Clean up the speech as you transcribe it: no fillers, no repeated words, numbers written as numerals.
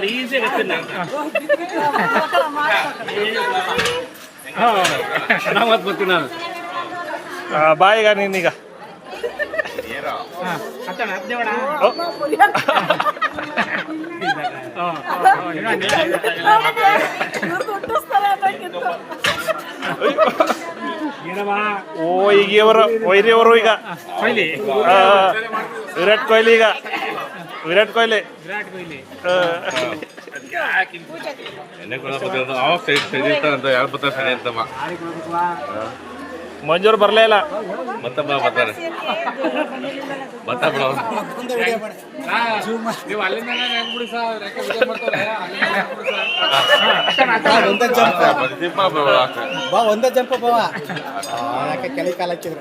easy ಗೊತ್ತಿಲ್ಲ ನಾವು ಅದು ಬರ್ತೀನಿ ನಾನು ಬಾ ಈಗ ನೀನೀಗ ಓ ಈಗ ವೈರಿ ಅವರು ಈಗ ವಿರಾಟ್ ಕೊಹ್ಲಿ ಈಗ ವಿರಾಟ್ ಕೊಹ್ಲಿ ಮಂಜೂರು ಬರಲೇ ಇಲ್ಲ ಮತ್ತೊಬ್ಬ ಬರ್ತಾರೆ ನೀವು ಅಲ್ಲಿಂದ ಒಂದೇ ಜಂಪ್ ಕೆಳಗೆ ಕಾಲ ಹಾಕಿದ್ರು